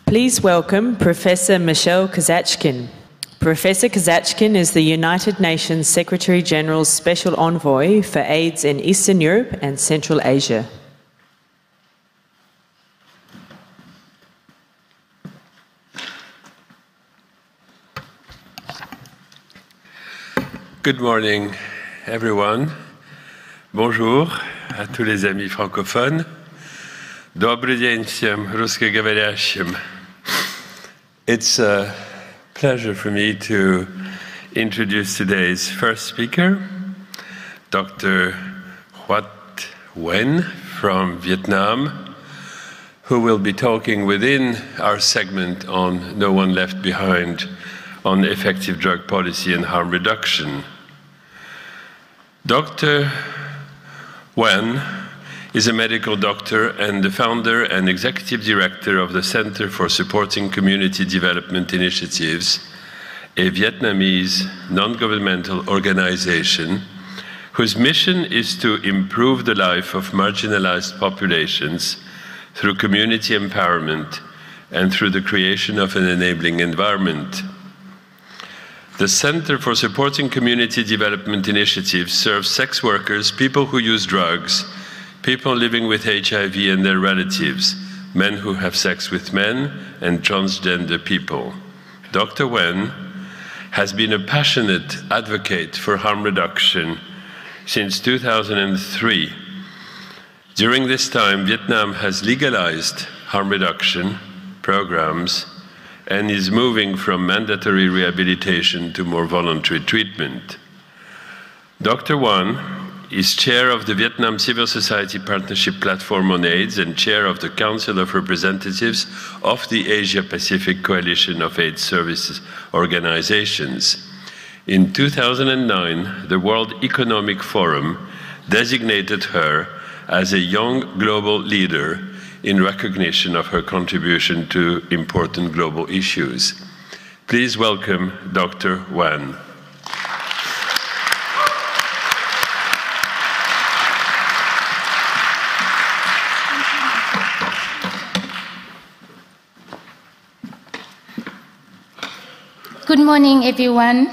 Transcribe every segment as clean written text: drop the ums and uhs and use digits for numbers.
Please welcome Professor Michelle Kazachkin. Professor Kazachkin is the United Nations Secretary-General's Special Envoy for AIDS in Eastern Europe and Central Asia. Good morning, everyone. Bonjour à tous les amis francophones. Добрый день всем русскоговорящим. It's a pleasure for me to introduce today's first speaker, Dr. Khuat Thi Hai Oanh from Vietnam, who will be talking within our segment on No One Left Behind on effective drug policy and harm reduction. Dr. Oanh is a medical doctor and the founder and executive director of the Center for Supporting Community Development Initiatives, a Vietnamese non-governmental organization whose mission is to improve the life of marginalized populations through community empowerment and through the creation of an enabling environment. The Center for Supporting Community Development Initiatives serves sex workers, people who use drugs, people living with HIV and their relatives, men who have sex with men, and transgender people. Dr. Oanh has been a passionate advocate for harm reduction since 2003. During this time, Vietnam has legalized harm reduction programs and is moving from mandatory rehabilitation to more voluntary treatment. Dr. Oanh is chair of the Vietnam Civil Society Partnership Platform on AIDS and chair of the Council of Representatives of the Asia-Pacific Coalition of AIDS Services Organizations. In 2009, the World Economic Forum designated her as a young global leader in recognition of her contribution to important global issues. Please welcome Dr. Oanh. Good morning, everyone.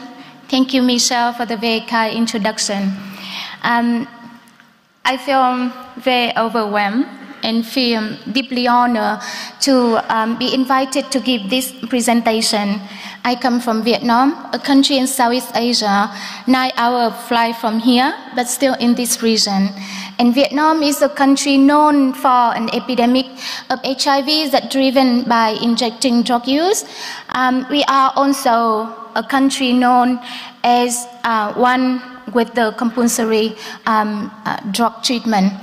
Thank you, Michelle, for the very kind introduction. I feel very overwhelmed and feel deeply honored to be invited to give this presentation. I come from Vietnam, a country in Southeast Asia, 9-hour flight from here, but still in this region. And Vietnam is a country known for an epidemic of HIV that's driven by injecting drug use. We are also a country known as one with the compulsory drug treatment.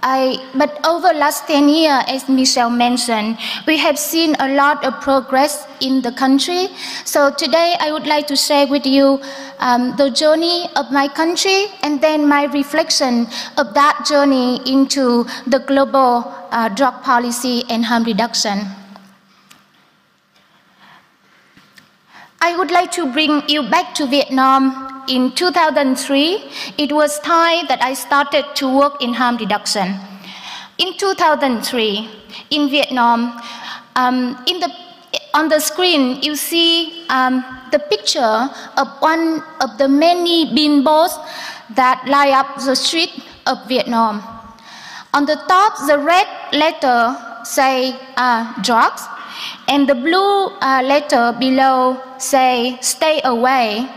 But over the last 10 years, as Michelle mentioned, we have seen a lot of progress in the country. So today I would like to share with you the journey of my country and then my reflection of that journey into the global drug policy and harm reduction. I would like to bring you back to Vietnam. In 2003, it was time that I started to work in harm reduction. In 2003, in Vietnam, on the screen, you see the picture of one of the many billboards that line up the street of Vietnam. On the top, the red letter say drugs, and the blue letter below say stay away.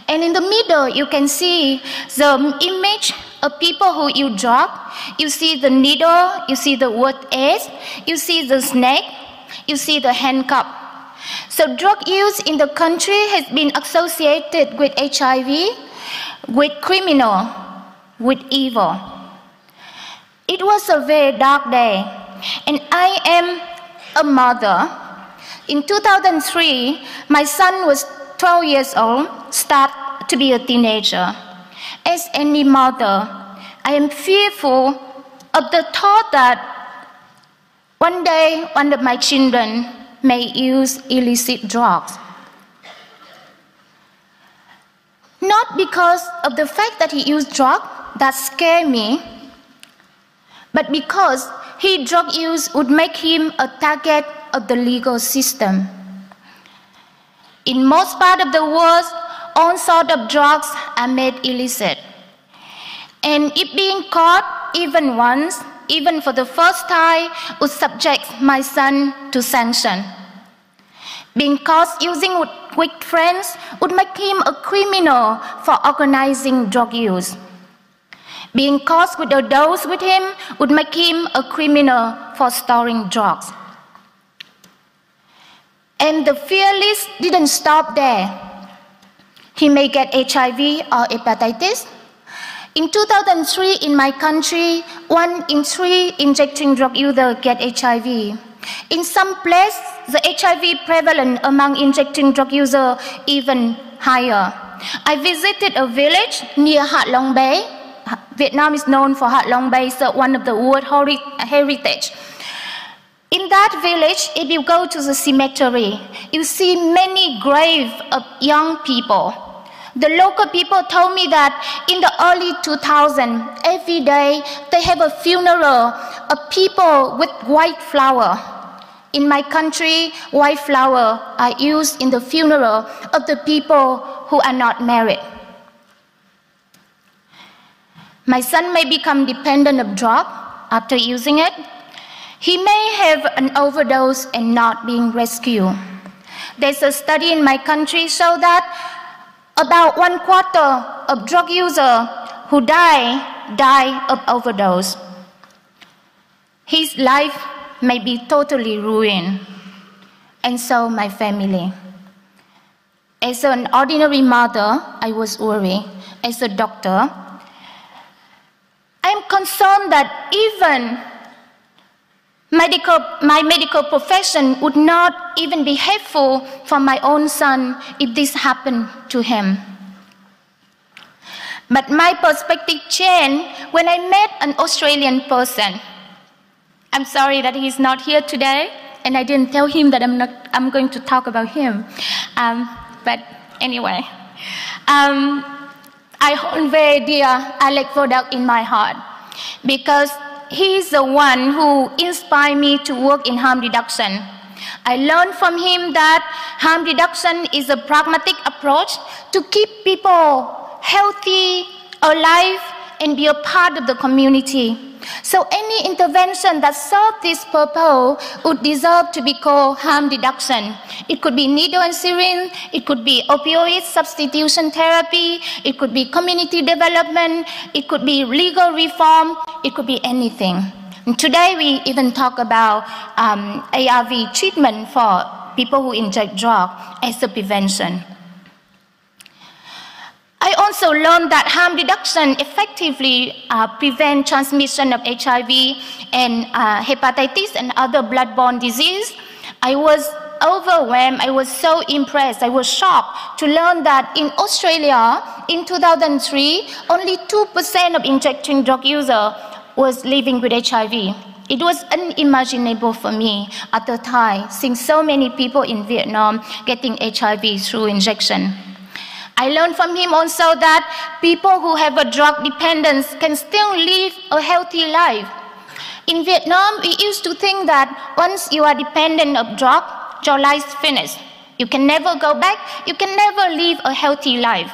And in the middle, you can see the image of people who use drugs. You see the needle, you see the word AIDS, you see the snake, you see the handcuff. So drug use in the country has been associated with HIV, with criminal, with evil. It was a very dark day, and I am a mother. In 2003, my son was 12 years old, start to be a teenager. As any mother, I am fearful of the thought that one day one of my children may use illicit drugs. Not because of the fact that he used drugs, that scared me, but because his drug use would make him a target of the legal system. In most parts of the world, all sorts of drugs are made illicit. And if being caught even once, even for the first time, would subject my son to sanction. Being caught using with friends would make him a criminal for organizing drug use. Being caught with a dose with him would make him a criminal for storing drugs. And the fear list didn't stop there. He may get HIV or hepatitis. In 2003, in my country, 1 in 3 injecting drug users get HIV. In some places, the HIV prevalence among injecting drug users even higher. I visited a village near Hat Long Bay. Vietnam is known for Hat Long Bay, so one of the World Heritage. In that village, if you go to the cemetery, you see many graves of young people. The local people told me that in the early 2000s, every day they have a funeral of people with white flower. In my country, white flower are used in the funeral of the people who are not married. My son may become dependent of drug after using it. He may have an overdose and not being rescued. There's a study in my country show that about 1/4 of drug users who die of overdose. His life may be totally ruined, and so my family. As an ordinary mother, I was worried. As a doctor, I'm concerned that even my medical profession would not even be helpful for my own son if this happened to him. But my perspective changed when I met an Australian person. I'm sorry that he's not here today, and I didn't tell him that I'm going to talk about him. But anyway, I hold very dear Alex Vodak in my heart because he's the one who inspired me to work in harm reduction. I learned from him that harm reduction is a pragmatic approach to keep people healthy, alive, and be a part of the community. So any intervention that serves this purpose would deserve to be called harm reduction. It could be needle and syringe, it could be opioid substitution therapy, it could be community development, it could be legal reform, it could be anything. And today we even talk about ARV treatment for people who inject drugs as a prevention. I also learned that harm reduction effectively prevents transmission of HIV and hepatitis and other bloodborne disease. I was overwhelmed, I was so impressed, I was shocked to learn that in Australia in 2003, only 2% of injecting drug users was living with HIV. It was unimaginable for me at the time, seeing so many people in Vietnam getting HIV through injection. I learned from him also that people who have a drug dependence can still live a healthy life. In Vietnam, we used to think that once you are dependent of drug, your life's finished. You can never go back, you can never live a healthy life.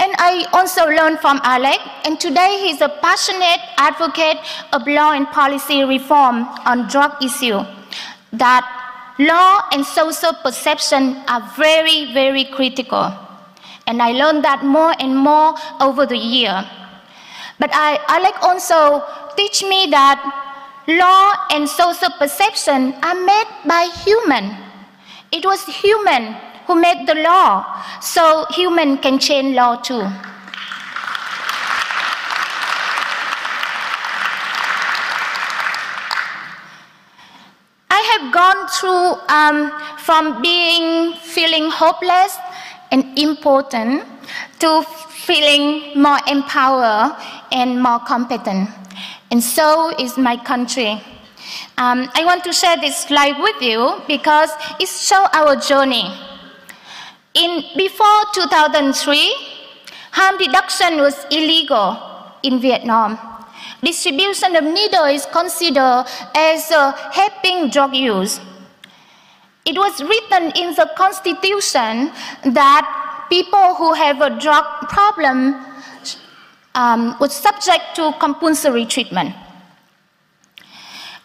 And I also learned from Alex, and today he's a passionate advocate of law and policy reform on drug issue, that law and social perception are very, very critical. And I learned that more and more over the year. But Alex also teach me that law and social perception are made by human. It was human who made the law, so human can change law too. I have gone through from feeling hopeless and important to feeling more empowered and more competent. And so is my country. I want to share this slide with you because it shows our journey. Before 2003, harm reduction was illegal in Vietnam. Distribution of needle is considered as helping drug use. It was written in the Constitution that people who have a drug problem was subject to compulsory treatment.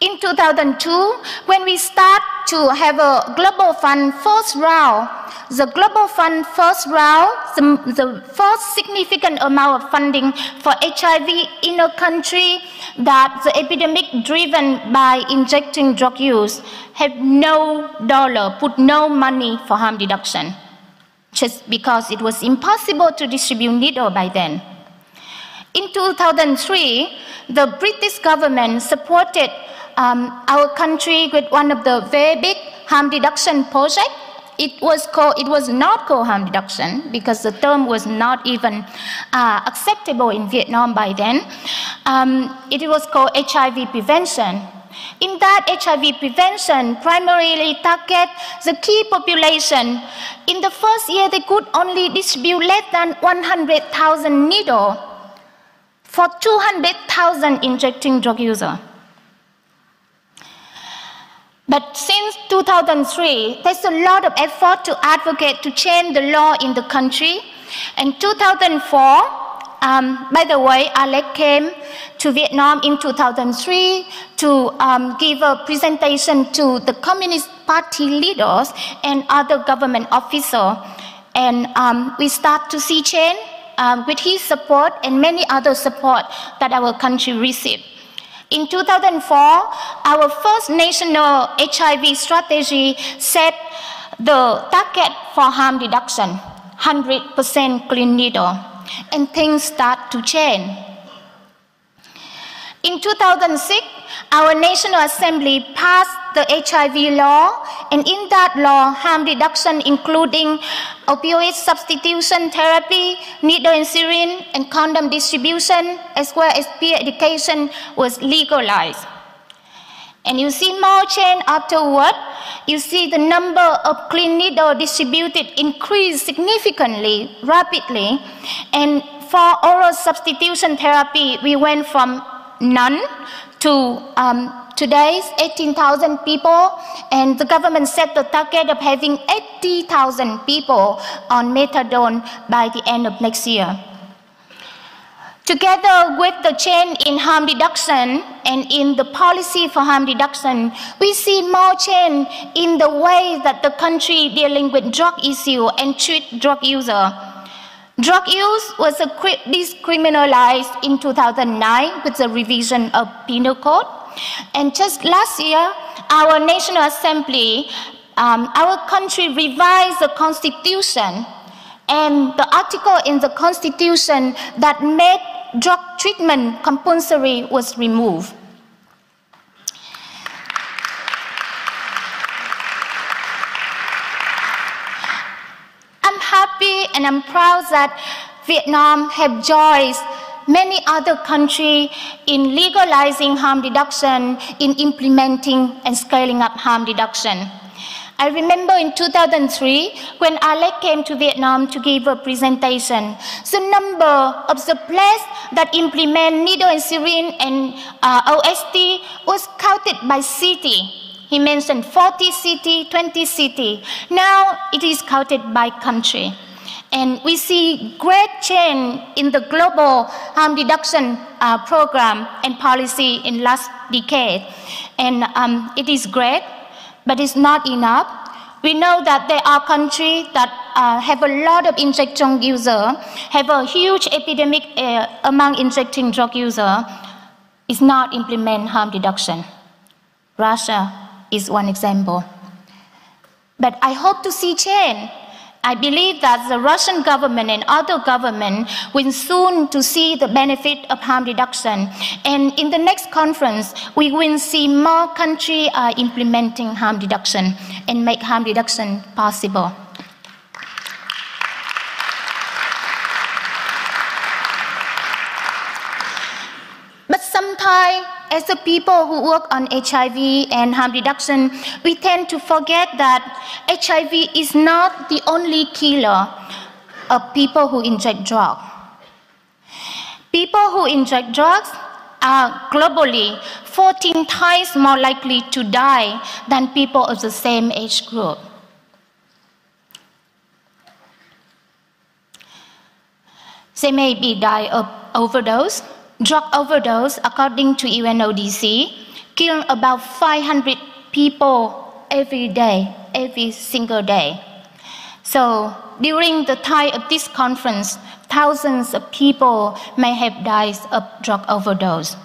In 2002, when we start to have a Global Fund first round, the Global Fund first round, the first significant amount of funding for HIV in a country that the epidemic driven by injecting drug use have no dollar, put no money for harm reduction, just because it was impossible to distribute needle by then. In 2003, the British government supported our country with one of the very big harm reduction projects. It was not called harm reduction because the term was not even acceptable in Vietnam by then. It was called HIV prevention. In that HIV prevention primarily target the key population. In the first year, they could only distribute less than 100,000 needles for 200,000 injecting drug users. But since 2003, there's a lot of effort to advocate to change the law in the country. In 2004, by the way, Alex came to Vietnam in 2003 to give a presentation to the Communist Party leaders and other government officials. And we start to see change with his support and many other support that our country received. In 2004, our first national HIV strategy set the target for harm reduction, 100% clean needle, and things start to change. In 2006, our National Assembly passed the HIV law, and in that law, harm reduction including opioid substitution therapy, needle and syringe, and condom distribution, as well as peer education was legalized. And you see more change afterward. You see the number of clean needle distributed increase significantly, rapidly, and for oral substitution therapy, we went from none to today's 18,000 people, and the government set the target of having 80,000 people on methadone by the end of next year. Together with the change in harm reduction and in the policy for harm reduction, we see more change in the way that the country dealing with drug issue and treat drug user. Drug use was decriminalized in 2009 with the revision of Penal Code. And just last year, our National Assembly, our country revised the Constitution, and the article in the Constitution that made drug treatment compulsory was removed. I'm happy and I'm proud that Vietnam have joined many other countries in legalizing harm reduction, in implementing and scaling up harm reduction. I remember in 2003, when Alex came to Vietnam to give a presentation, the number of the places that implement needle and syringe and OST was counted by city. He mentioned 40 cities, 20 cities. Now it is counted by country. And we see great change in the global harm reduction program and policy in last decade. And it is great, but it's not enough. We know that there are countries that have a lot of injection users, have a huge epidemic among injecting drug users, is not implement harm reduction. Russia is one example. But I hope to see change. I believe that the Russian government and other governments will soon to see the benefit of harm reduction. And in the next conference, we will see more countries implementing harm reduction and make harm reduction possible. But sometimes, as the people who work on HIV and harm reduction, we tend to forget that HIV is not the only killer of people who inject drugs. People who inject drugs are globally 14 times more likely to die than people of the same age group. They may be die of overdose. Drug overdose, according to UNODC, kill about 500 people every day, every single day. So during the time of this conference, thousands of people may have died of drug overdose.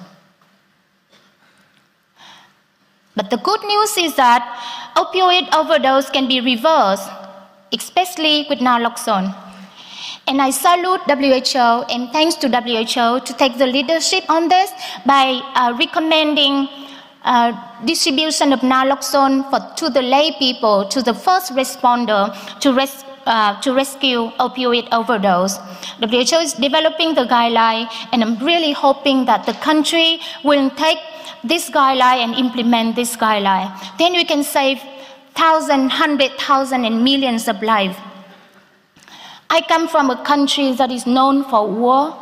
But the good news is that opioid overdose can be reversed, especially with naloxone. And I salute WHO and thanks to WHO to take the leadership on this by recommending distribution of naloxone to the lay people, to the first responder to rescue opioid overdose. WHO is developing the guideline, and I'm really hoping that the country will take this guideline and implement this guideline. Then we can save thousands, 100,000 and millions of lives. I come from a country that is known for war.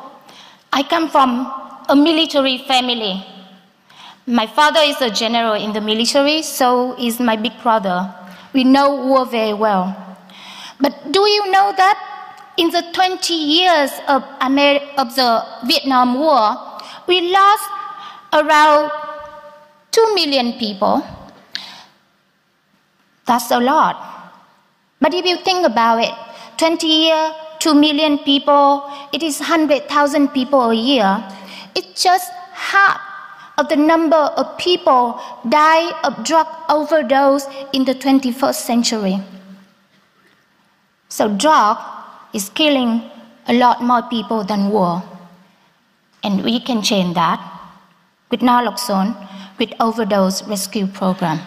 I come from a military family. My father is a general in the military, so is my big brother. We know war very well. But do you know that in the 20 years of the Vietnam War, we lost around 2 million people? That's a lot. But if you think about it, 20 years, 2 million people, it is 100,000 people a year. It's just half of the number of people die of drug overdose in the 21st century. So drug is killing a lot more people than war. And we can change that with naloxone, with overdose rescue program.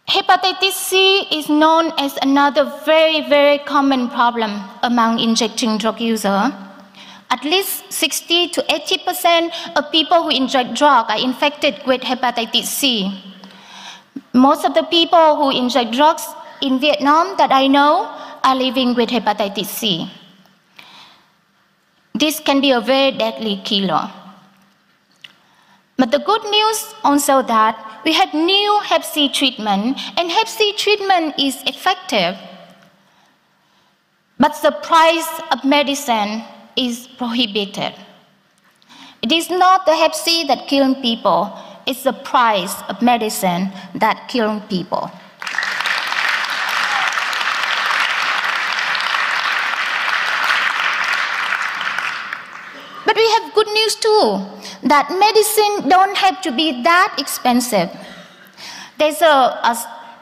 Hepatitis C is known as another very, very common problem among injecting drug users. At least 60 to 80% of people who inject drugs are infected with hepatitis C. Most of the people who inject drugs in Vietnam that I know are living with hepatitis C. This can be a very deadly killer. But the good news also that we had new Hep C treatment, and Hep C treatment is effective. But the price of medicine is prohibited. It is not the Hep C that kills people, it's the price of medicine that kills people. But we have good news too, that medicine don't have to be that expensive.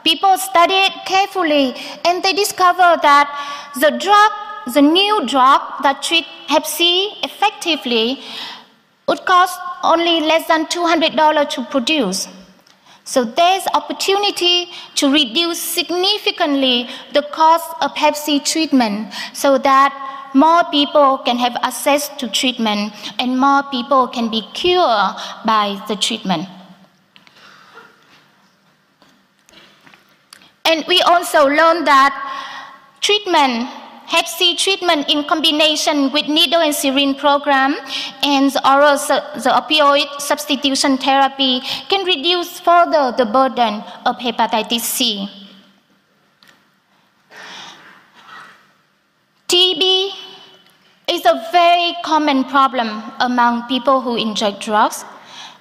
People study it carefully, and they discover that the new drug that treats Hep C effectively would cost only less than $200 to produce. So there's opportunity to reduce significantly the cost of Hep C treatment so that more people can have access to treatment and more people can be cured by the treatment. And we also learned that Hep C treatment in combination with needle and syringe program and the opioid substitution therapy can reduce further the burden of hepatitis C. TB is a very common problem among people who inject drugs,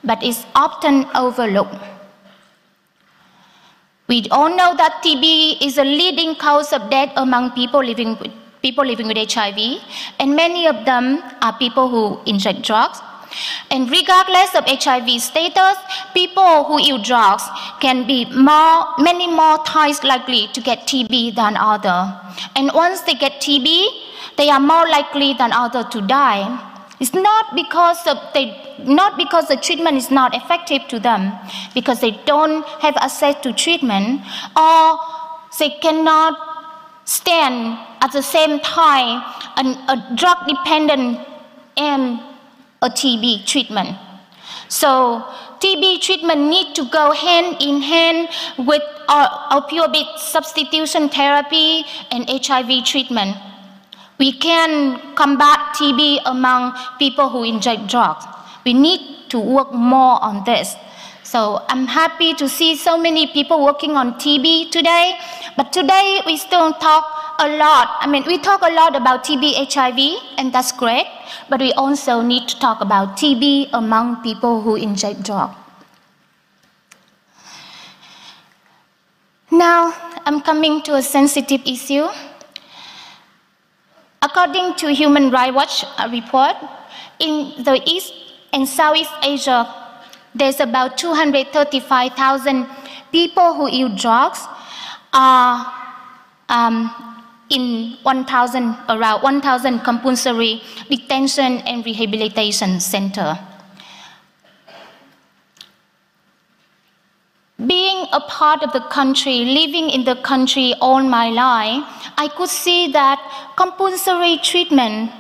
but is often overlooked. We all know that TB is a leading cause of death among people living with HIV, and many of them are people who inject drugs. And regardless of HIV status, people who use drugs can be many more times likely to get TB than others. And once they get TB, they are more likely than others to die. It's not because the treatment is not effective to them, because they don't have access to treatment, or they cannot stand at the same time a drug dependent and a TB treatment. So TB treatment needs to go hand in hand with opioid substitution therapy and HIV treatment. We can combat TB among people who inject drugs. We need to work more on this. So I'm happy to see so many people working on TB today, but today we still talk a lot. I mean, we talk a lot about TB, HIV, and that's great, but we also need to talk about TB among people who inject drugs. Now, I'm coming to a sensitive issue. According to Human Rights Watch report, in the East and Southeast Asia, there's about 235,000 people who use drugs in around 1,000 compulsory detention and rehabilitation centers. Being a part of the country, living in the country all my life, I could see that compulsory treatment,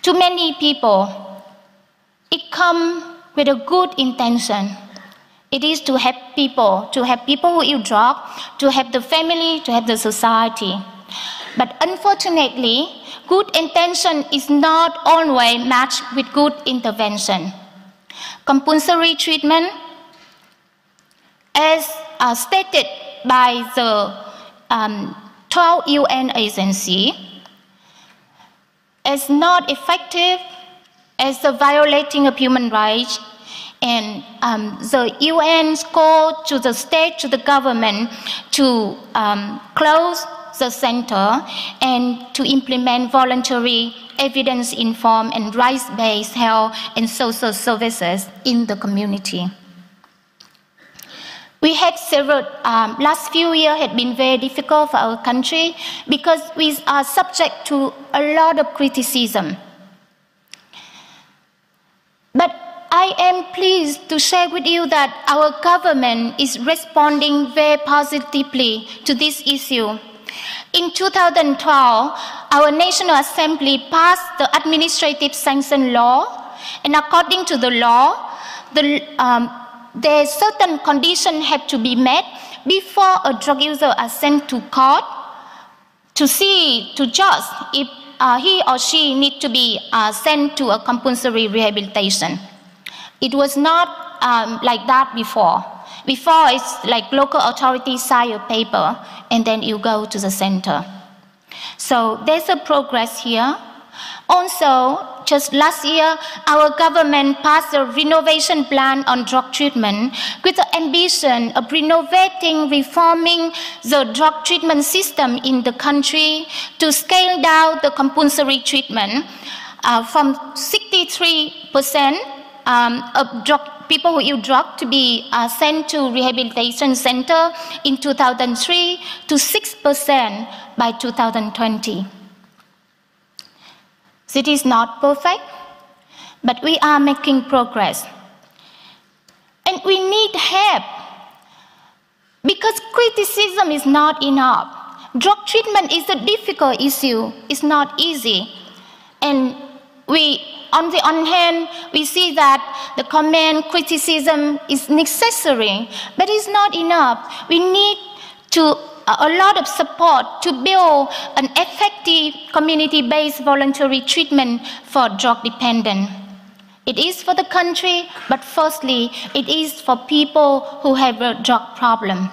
to many people, it comes with a good intention. It is to help people who use drugs, to help the family, to help the society. But unfortunately, good intention is not always matched with good intervention. Compulsory treatment, as stated by the 12 UN agencies, is not effective as the violating of human rights, and the UN call to the state, to the government, to close the center and to implement voluntary evidence-informed and rights-based health and social services in the community. We had several, last few years had been very difficult for our country because we are subject to a lot of criticism. But I am pleased to share with you that our government is responding very positively to this issue. In 2012, our National Assembly passed the Administrative Sanction Law, and according to the law, there certain conditions have to be met before a drug user is sent to court to judge if he or she needs to be sent to a compulsory rehabilitation. It was not like that before. Before, it's like local authorities sign a paper and then you go to the center. So there's a progress here. Also, just last year, our government passed a renovation plan on drug treatment with the ambition of renovating, reforming the drug treatment system in the country to scale down the compulsory treatment from 63% of people who use drugs to be sent to rehabilitation center in 2003 to 6% by 2020. It is not perfect, but we are making progress. And we need help because criticism is not enough. Drug treatment is a difficult issue. It's not easy. And on the one hand, we see that the comment, criticism is necessary, but it's not enough. We need a lot of support to build an effective community-based voluntary treatment for drug dependent. It is for the country, but firstly, it is for people who have a drug problem.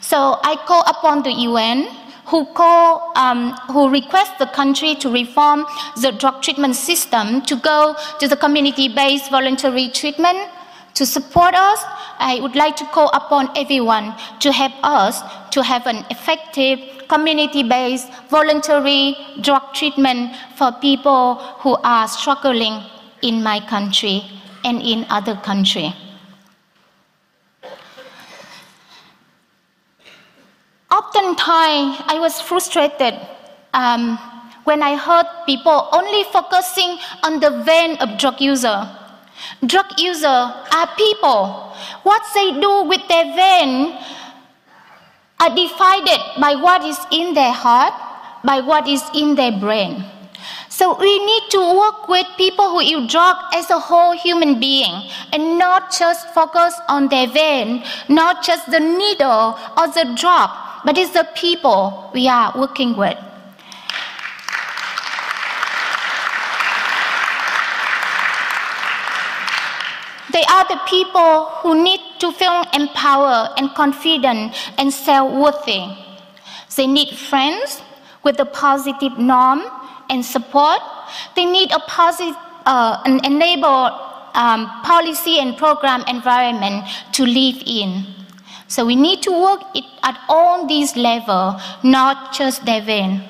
So I call upon the UN who request the country to reform the drug treatment system to go to the community-based voluntary treatment. To support us, I would like to call upon everyone to help us to have an effective community-based voluntary drug treatment for people who are struggling in my country and in other countries. Oftentimes, I was frustrated when I heard people only focusing on the vein of drug user. Drug users are people. What they do with their vein are divided by what is in their heart, by what is in their brain. So we need to work with people who use drugs as a whole human being and not just focus on their vein, not just the needle or the drug, but it's the people we are working with. They are the people who need to feel empowered and confident and self-worthy. They need friends with a positive norm and support. They need a positive and enable policy and program environment to live in. So we need to work it at all these levels, not just Devon.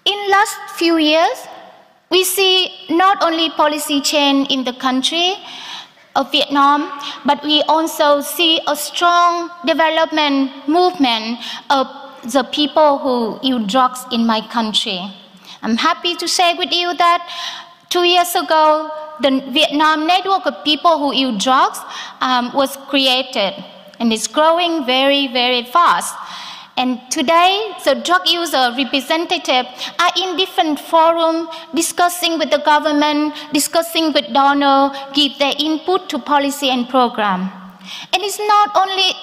In last few years, we see not only policy change in the country of Vietnam, but we also see a strong development movement of the people who use drugs in my country. I'm happy to share with you that 2 years ago, the Vietnam network of people who use drugs was created, and it's growing very, very fast. And today, the drug user representatives are in different forums, discussing with the government, discussing with donors, give their input to policy and program. And it's not only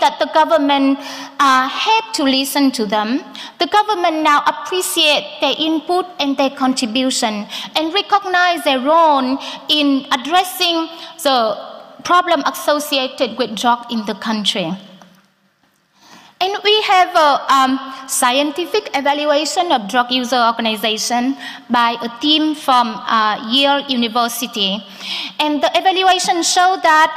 that the government have to listen to them, the government now appreciate their input and their contribution and recognize their role in addressing the problem associated with drug in the country. And we have a scientific evaluation of drug user organization by a team from Yale University. And the evaluation showed that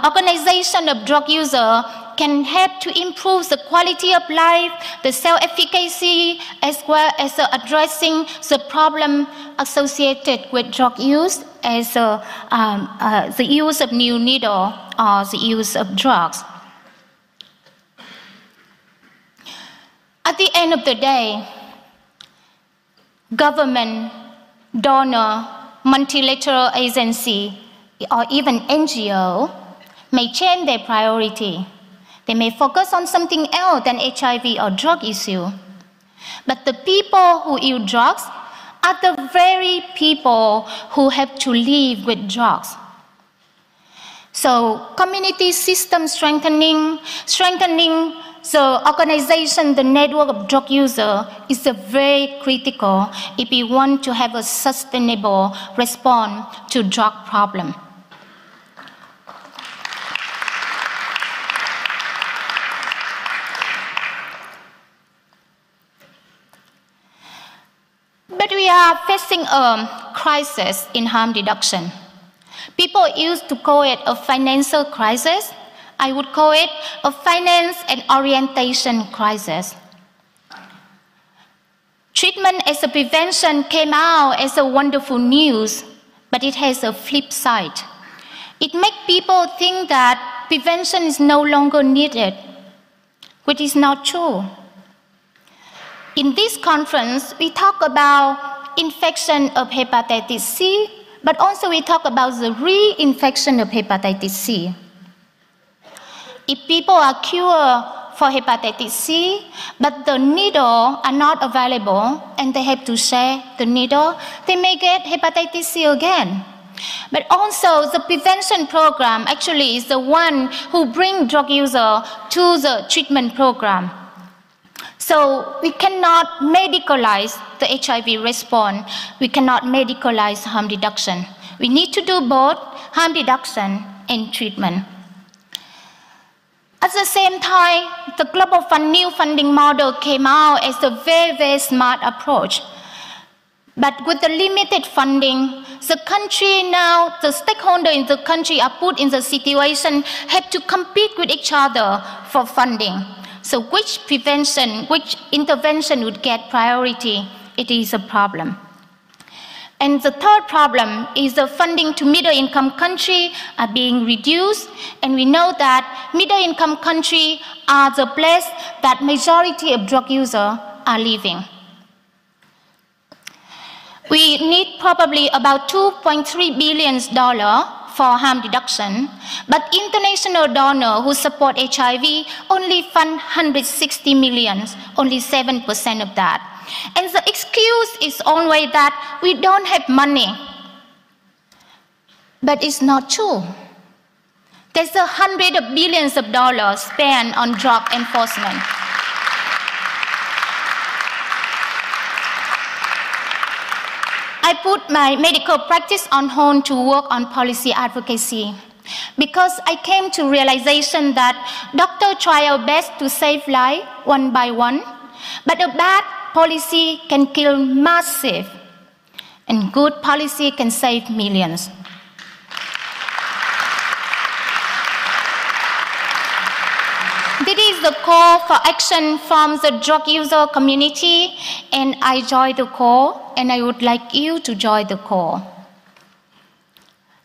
organization of drug user can help to improve the quality of life, the self-efficacy, as well as addressing the problem associated with drug use as the use of new needle or the use of drugs. At the end of the day, government, donor, multilateral agency, or even NGO may change their priority. They may focus on something else than HIV or drug issue. But the people who use drugs are the very people who have to live with drugs. So community system strengthening the organization, the network of drug users is very critical if we want to have a sustainable response to drug problem. But we are facing a crisis in harm reduction. People used to call it a financial crisis. I would call it a finance and orientation crisis. Treatment as a prevention came out as a wonderful news, but it has a flip side. It makes people think that prevention is no longer needed, which is not true. In this conference, we talk about infection of hepatitis C, but also we talk about the reinfection of hepatitis C. If people are cured for hepatitis C, but the needle are not available and they have to share the needle, they may get hepatitis C again. But also the prevention program actually is the one who brings drug user to the treatment program. So we cannot medicalize the HIV response. We cannot medicalize harm reduction. We need to do both harm reduction and treatment. At the same time, the global new funding model came out as a very, very smart approach. But with the limited funding, the country now, the stakeholders in the country are put in the situation, have to compete with each other for funding. So which prevention, which intervention would get priority? It is a problem. And the third problem is the funding to middle-income countries are being reduced. And we know that middle-income countries are the place that majority of drug users are living. We need probably about $2.3 billion for harm reduction, but international donors who support HIV only fund 160 million, only 7% of that. And the excuse is always that we don't have money. But it's not true. There's hundreds of billions of dollars spent on drug enforcement. I put my medical practice on hold to work on policy advocacy because I came to realization that doctors try our best to save lives one by one, but a bad policy can kill massive, and good policy can save millions. This is the call for action from the drug user community, and I joined the call, and I would like you to join the call.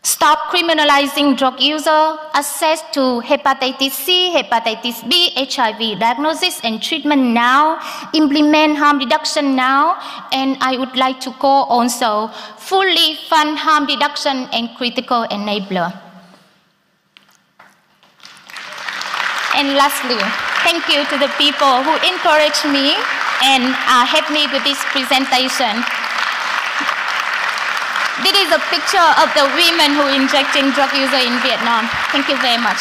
Stop criminalizing drug user, access to hepatitis C, hepatitis B, HIV diagnosis and treatment now, implement harm reduction now, and I would like to call also fully fund harm reduction and critical enabler. And lastly, thank you to the people who encouraged me and helped me with this presentation. This is a picture of the women who injecting drug user in Vietnam. Thank you very much.